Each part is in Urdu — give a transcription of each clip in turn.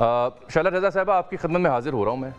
شعلہ رضا صاحبہ آپ کی خدمت میں حاضر ہو رہا ہوں میں۔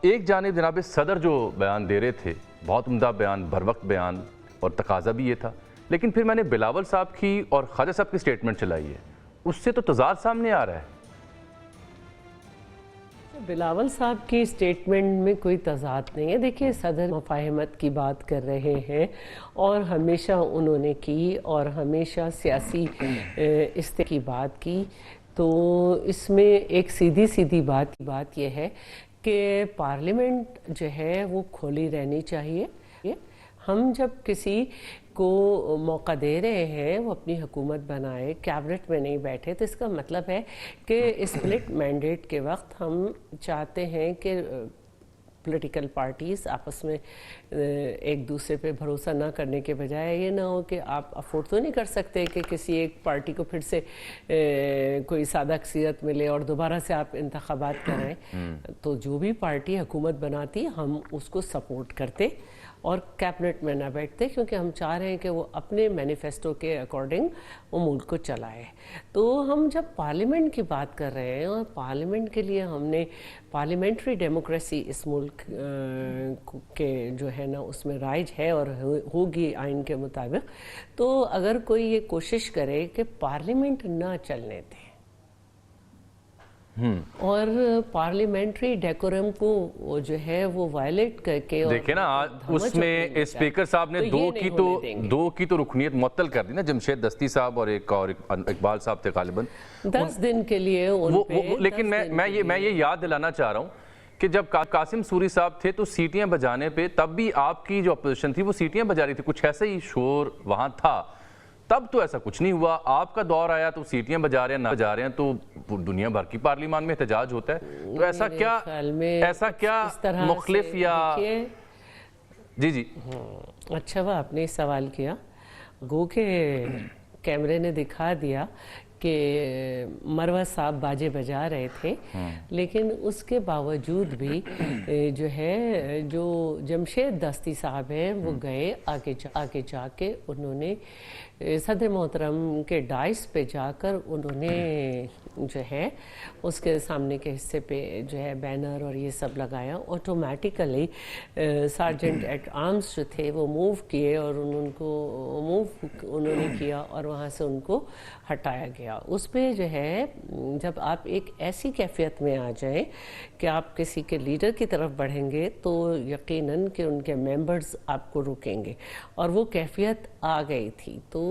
ایک جانب جناب صدر جو بیان دے رہے تھے، بہت عمدہ بیان، بر وقت بیان، اور تقاضا بھی یہ تھا، لیکن پھر میں نے بلاول صاحب کی اور خواجہ صاحب کی سٹیٹمنٹ چلائی ہے، اس سے تو تضاد سامنے آ رہا ہے۔ بلاول صاحب کی سٹیٹمنٹ میں کوئی تضاد نہیں ہے۔ دیکھیے، صدر مفاہمت کی بات کر رہے ہیں اور ہمیشہ انہوں نے کی اور ہمیشہ سیاسی استحکام کی بات کی، تو اس میں ایک سیدھی بات یہ ہے کہ پارلیمنٹ جو ہے وہ کھلی رہنی چاہیے۔ ہم جب کسی کو موقع دے رہے ہیں وہ اپنی حکومت بنائے، کیبنٹ میں نہیں بیٹھے، تو اس کا مطلب ہے کہ اسپلٹ مینڈیٹ کے وقت ہم چاہتے ہیں کہ پولیٹیکل پارٹیز آپس میں ایک دوسرے پہ بھروسہ نہ کرنے کے بجائے یہ نہ ہو کہ آپ افورڈ تو نہیں کر سکتے کہ کسی ایک پارٹی کو پھر سے کوئی سادہ اکثریت ملے اور دوبارہ سے آپ انتخابات کرائیں۔ تو جو بھی پارٹی حکومت بناتی ہم اس کو سپورٹ کرتے اور کیبنٹ میں نہ بیٹھتے، کیونکہ ہم چاہ رہے ہیں کہ وہ اپنے مینیفیسٹو کے اکارڈنگ وہ ملک کو چلائے۔ تو ہم جب پارلیمنٹ کی بات کر رہے ہیں اور پارلیمنٹ کے لیے ہم نے پارلیمنٹری ڈیموکریسی اس ملک کے جو ہے نا اس میں رائج ہے اور ہوگی آئین کے مطابق، تو اگر کوئی یہ کوشش کرے کہ پارلیمنٹ نہ چلنے دے اور پارلیمنٹری ڈیکورم کو جو ہے وہ وائلیٹ کر کے، دیکھیں نا اس میں اسپیکر صاحب نے دو کی تو رکنیت معطل کر دی نا، جمشید دستی صاحب اور اقبال صاحب تھے غالباً 10 دن کے لیے ان پہ۔ لیکن میں یہ یاد دلانا چاہ رہا ہوں کہ جب قاسم سوری صاحب تھے تو سیٹیاں بجانے پہ تب بھی آپ کی جو اپوزیشن تھی وہ سیٹیاں بجا رہی تھی، کچھ ایسا ہی شور وہاں تھا، تب تو ایسا کچھ نہیں ہوا۔ آپ کا دور آیا تو سیٹیاں بجا رہے ہیں، نہ بجا رہے ہیں، تو دنیا بھر کی پارلیمان میں احتجاج ہوتا ہے، تو ایسا کیا مخلف یا جی اچھا وہ آپ نے سوال کیا، گو کہ کیمرے نے دکھا دیا کہ مروہ صاحب باجے بجا رہے تھے، لیکن اس کے باوجود بھی جو ہے جو جمشید دستی صاحب ہیں وہ گئے آگے جا کے انہوں نے صدر محترم کے ڈائس پہ جا کر انہوں نے جو ہے اس کے سامنے کے حصے پہ جو ہے بینر اور یہ سب لگایا۔ آٹومیٹیکلی سارجنٹ ایٹ آرمز جو تھے وہ موو کیے اور انہوں نے کیا اور وہاں سے ان کو ہٹایا گیا۔ اس پہ جو ہے جب آپ ایک ایسی کیفیت میں آ جائیں کہ آپ کسی کے لیڈر کی طرف بڑھیں گے تو یقیناً کہ ان کے ممبرز آپ کو روکیں گے، اور وہ کیفیت آ گئی تھی۔ تو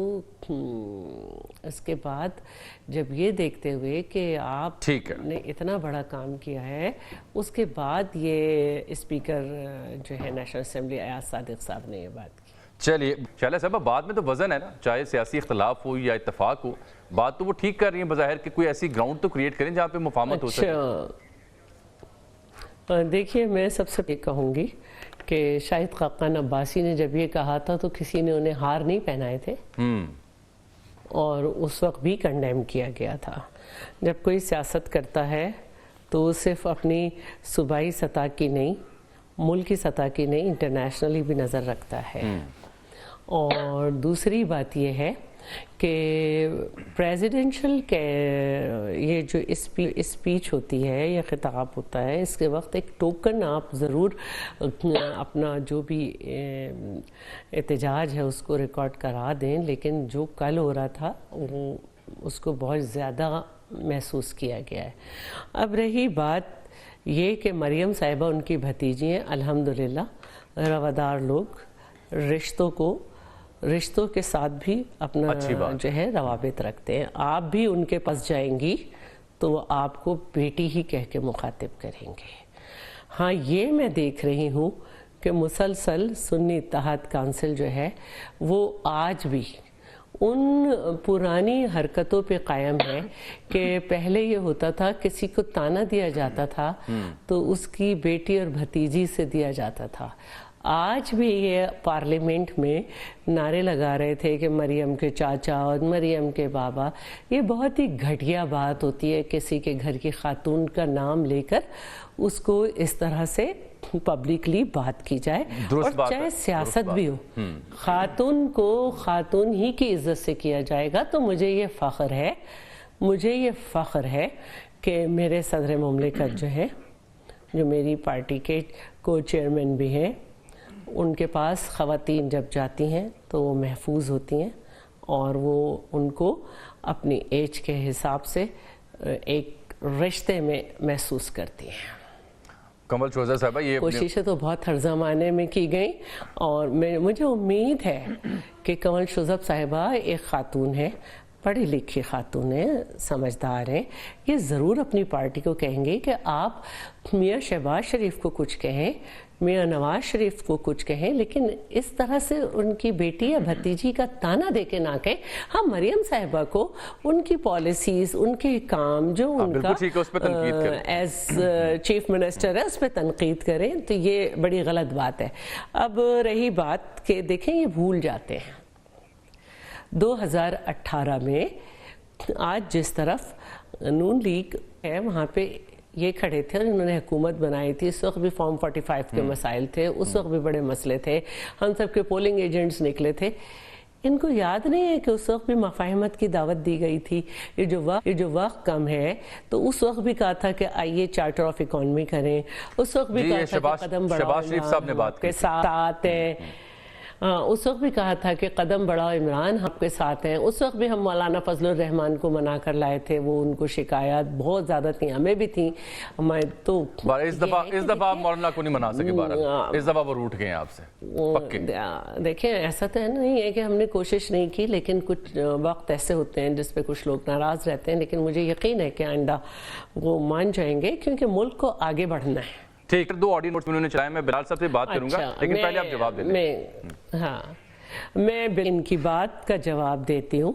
اس کے بعد جب یہ دیکھتے ہوئے کہ آپ نے اتنا بڑا کام کیا ہے، اس کے بعد یہ اسپیکر جو ہے نیشنل اسمبلی ایاز صادق صاحب نے یہ بات کی۔ چلیے شعلہ صاحبہ، بعد میں تو وزن ہے نا، چاہے سیاسی اختلاف ہو یا اتفاق ہو، بات تو وہ ٹھیک کر رہی ہیں بظاہر کہ کوئی ایسی گراؤنڈ تو کریٹ کریں جہاں پہ مفاہمت ہو سکے۔ دیکھیے، میں سب سے یہ کہوں گی کہ شاہد خاقان عباسی نے جب یہ کہا تھا تو کسی نے انہیں ہار نہیں پہنائے تھے اور اس وقت بھی کنڈیم کیا گیا تھا۔ جب کوئی سیاست کرتا ہے تو صرف اپنی صوبائی سطح کی نہیں، ملکی سطح کی نہیں، انٹرنیشنلی بھی نظر رکھتا ہے۔ اور دوسری بات یہ ہے کہ پریزیڈنشل کے یہ جو اسپیچ ہوتی ہے یا خطاب ہوتا ہے، اس کے وقت ایک ٹوکن آپ ضرور اپنا جو بھی احتجاج ہے اس کو ریکارڈ کرا دیں، لیکن جو کل ہو رہا تھا وہ اس کو بہت زیادہ محسوس کیا گیا ہے۔ اب رہی بات یہ کہ مریم صاحبہ ان کی بھتیجی ہیں، الحمدللہ روادار لوگ، رشتوں کے ساتھ بھی اپنا جو ہے روابط رکھتے ہیں۔ آپ بھی ان کے پاس جائیں گی تو وہ آپ کو بیٹی ہی کہہ کے مخاطب کریں گے۔ ہاں، یہ میں دیکھ رہی ہوں کہ مسلسل سنی اتحاد کونسل جو ہے وہ آج بھی ان پرانی حرکتوں پہ قائم ہے کہ پہلے یہ ہوتا تھا کسی کو تانا دیا جاتا تھا تو اس کی بیٹی اور بھتیجی سے دیا جاتا تھا۔ آج بھی یہ پارلیمنٹ میں نعرے لگا رہے تھے کہ مریم کے چاچا اور مریم کے بابا، یہ بہت ہی گھٹیا بات ہوتی ہے کسی کے گھر کی خاتون کا نام لے کر اس کو اس طرح سے پبلکلی بات کی جائے، اور چاہے سیاست بھی ہو، خاتون کو خاتون ہی کی عزت سے کیا جائے گا۔ تو مجھے یہ فخر ہے کہ میرے صدر مملکت جو ہے، جو میری پارٹی کے کو چیئرمین بھی ہیں، ان کے پاس خواتین جب جاتی ہیں تو وہ محفوظ ہوتی ہیں اور وہ ان کو اپنی ایج کے حساب سے ایک رشتے میں محسوس کرتی ہیں۔ کمل شوزہ صاحبہ، یہ کوششیں تو بہت ہر زمانے میں کی گئیں اور مجھے امید ہے کہ کمل شوزب صاحبہ ایک خاتون ہے، پڑھی لکھی خاتون ہیں، سمجھدار ہیں، یہ ضرور اپنی پارٹی کو کہیں گے کہ آپ میاں شہباز شریف کو کچھ کہیں، میاں نواز شریف کو کچھ کہیں، لیکن اس طرح سے ان کی بیٹی یا بھتیجی کا تانا دے کے نہ کہیں۔ ہاں، مریم صاحبہ کو ان کی پالیسیز، ان کے کام جو ان کا ایز چیف منسٹر ہے اس پہ تنقید کریں تو یہ بڑی غلط بات ہے۔ اب رہی بات کہ دیکھیں یہ بھول جاتے ہیں 2018 میں آج جس طرف نون لیگ ہے وہاں پہ یہ کھڑے تھے اور انہوں نے حکومت بنائی تھی، اس وقت بھی فارم 45 کے مسائل تھے، اس وقت بھی بڑے مسئلے تھے، ہم سب کے پولنگ ایجنٹس نکلے تھے۔ ان کو یاد نہیں ہے کہ اس وقت بھی مفاہمت کی دعوت دی گئی تھی۔ یہ جو وقت کم ہے تو اس وقت بھی کہا تھا کہ آئیے چارٹر آف اکانومی کریں، اس وقت بھی کہا تھا کہ قدم بڑھاؤ عمران کے ساتھ ہیں، اس وقت بھی کہا تھا کہ قدم بڑھاؤ عمران آپ کے ساتھ ہیں، اس وقت بھی ہم مولانا فضل الرحمان کو منا کر لائے تھے، وہ ان کو شکایات بہت زیادہ تھیں، ہمیں بھی تھیں، تو اس دفعہ آپ مولانا کو نہیں منا سکے، اس دفعہ وہ روٹ گئے ہیں آپ سے پکے۔ دیکھیں ایسا تو نہیں ہے کہ ہم نے کوشش نہیں کی، لیکن کچھ وقت ایسے ہوتے ہیں جس پہ کچھ لوگ ناراض رہتے ہیں، لیکن مجھے یقین ہے کہ آئندہ وہ مان جائیں گے کیونکہ ملک کو آگے بڑھنا ہے۔ ٹھیک، 2 آڈیو نوٹس میں انہوں نے چلائے، میں بلال صاحب سے بات کروں گا، لیکن پہلے آپ جواب دیں۔ میں ان کی بات کا جواب دیتی ہوں۔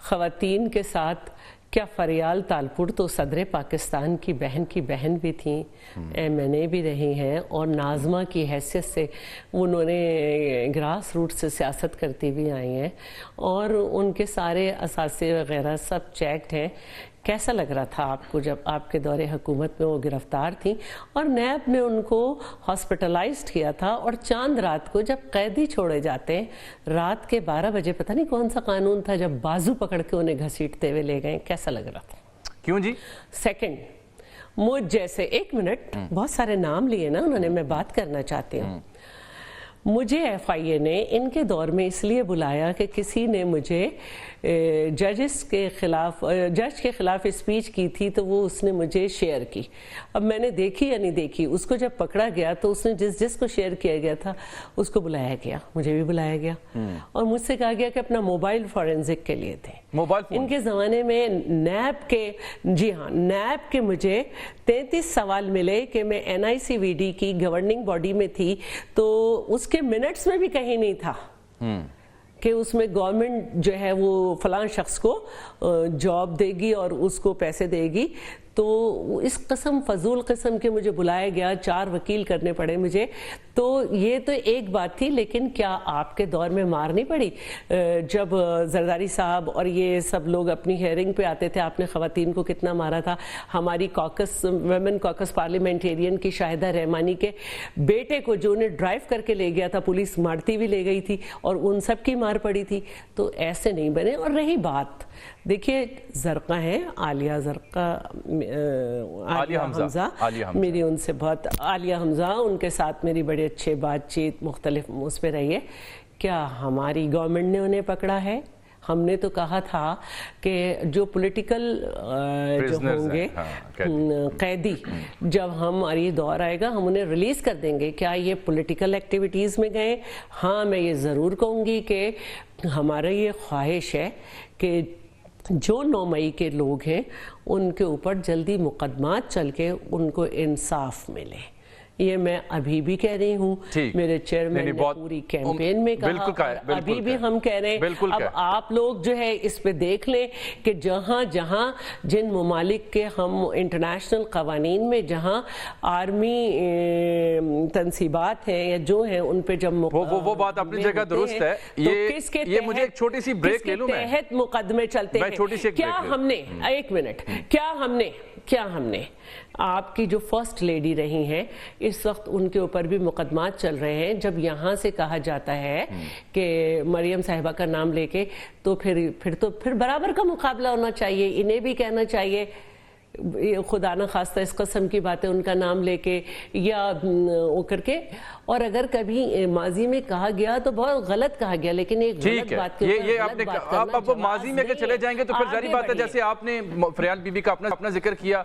خواتین کے ساتھ کیا فریال تالپور تو صدر پاکستان کی بہن بھی تھیں، ایم این اے بھی رہی ہیں اور ناظمہ کی حیثیت سے انہوں نے گراس روٹ سے سیاست کرتی بھی آئی ہیں اور ان کے سارے اثاثے وغیرہ سب چیکڈ ہیں۔ کیسا لگ رہا تھا آپ کو جب آپ کے دور حکومت میں وہ گرفتار تھیں اور نیب نے ان کو ہاسپٹلائزڈ کیا تھا اور چاند رات کو جب قیدی چھوڑے جاتے ہیں رات کے 12 بجے، پتہ نہیں کون سا قانون تھا، جب بازو پکڑ کے انہیں گھسیٹتے ہوئے لے گئے، کیسا لگ رہا تھا؟ کیوں جی؟ سیکنڈ، مجھ جیسے، ایک منٹ، بہت سارے نام لیے نا انہوں نے، میں بات کرنا چاہتی ہوں۔ مجھے ایف آئی اے نے ان کے دور میں اس لیے بلایا کہ کسی نے مجھے جج کے خلاف اسپیچ کی تھی تو وہ اس نے مجھے شیئر کی۔ اب میں نے دیکھی یا نہیں دیکھی، اس کو جب پکڑا گیا تو اس نے جس کو شیئر کیا گیا تھا اس کو بلایا گیا، مجھے بھی بلایا گیا اور مجھ سے کہا گیا کہ اپنا موبائل فورینزک کے لیے تھے۔ ان کے زمانے میں نیب کے، جی ہاں، نیب کے مجھے 33 سوال ملے کہ میں این آئی سی وی ڈی کی گورننگ باڈی میں تھی تو اس کے منٹس میں بھی کہیں نہیں تھا کہ اس میں گورنمنٹ جو ہے وہ فلاں شخص کو جاب دے گی اور اس کو پیسے دے گی، تو اس قسم فضول قسم کے مجھے بلایا گیا، 4 وکیل کرنے پڑے مجھے۔ تو یہ تو ایک بات تھی، لیکن کیا آپ کے دور میں مار نہیں پڑی جب زرداری صاحب اور یہ سب لوگ اپنی ہیئرنگ پہ آتے تھے؟ آپ نے خواتین کو کتنا مارا تھا؟ ہماری ویمن کاکس پارلیمنٹیرین کی شاہدہ رحمانی کے بیٹے کو جو انہیں ڈرائیو کر کے لے گیا تھا، پولیس مارتی بھی لے گئی تھی اور ان سب کی مار پڑی تھی، تو ایسے نہیں بنے۔ اور رہی بات، دیکھیے زرقا ہیں، عالیہ حمزہ، میری ان سے بہت، عالیہ حمزہ، ان کے ساتھ میری بڑے اچھے بات چیت مختلف اس پہ رہی ہے۔ کیا ہماری گورنمنٹ نے انہیں پکڑا ہے؟ ہم نے تو کہا تھا کہ جو پولیٹیکل جو ہوں گے قیدی، جب ہماری دور آئے گا ہم انہیں ریلیز کر دیں گے۔ کیا یہ پولیٹیکل ایکٹیویٹیز میں گئے؟ ہاں، میں یہ ضرور کہوں گی کہ ہمارا یہ خواہش ہے کہ جو 9 مئی کے لوگ ہیں ان کے اوپر جلدی مقدمات چل کے ان کو انصاف ملے۔ یہ میں ابھی بھی کہہ رہی ہوں، میرے چیئرمین نے پوری کیمپین میں کہا، ابھی بھی ہم کہہ رہے ہیں۔ اب آپ لوگ جو ہے اس پہ دیکھ لیں کہ جہاں جہاں جن ممالک کے ہم انٹرنیشنل قوانین میں جہاں آرمی تنصیبات ہیں یا جو ہیں ان پہ جب وہ بات اپنی جگہ درست ہے، یہ مجھے ایک چھوٹی سی بریک لے لوں میں، تحت مقدمے چلتے ہیں۔ کیا ہم نے، ایک منٹ، کیا ہم نے آپ کی جو فرسٹ لیڈی رہی ہیں اس وقت ان کے اوپر بھی مقدمات چل رہے ہیں، جب یہاں سے کہا جاتا ہے کہ مریم صاحبہ کا نام لے کے تو پھر برابر کا مقابلہ ہونا چاہیے، انہیں بھی کہنا چاہیے خدا نہ خواستہ اس قسم کی باتیں ان کا نام لے کے یا وہ کر کے، اور اگر کبھی ماضی میں کہا گیا تو بہت غلط کہا گیا، لیکن ایک غلط بات کے اوپر یہ آپ نے اب ماضی میں اگر چلے جائیں گے تو پھر ظاہری بات ہے، جیسے آپ نے فریال بی بی کا اپنا ذکر کیا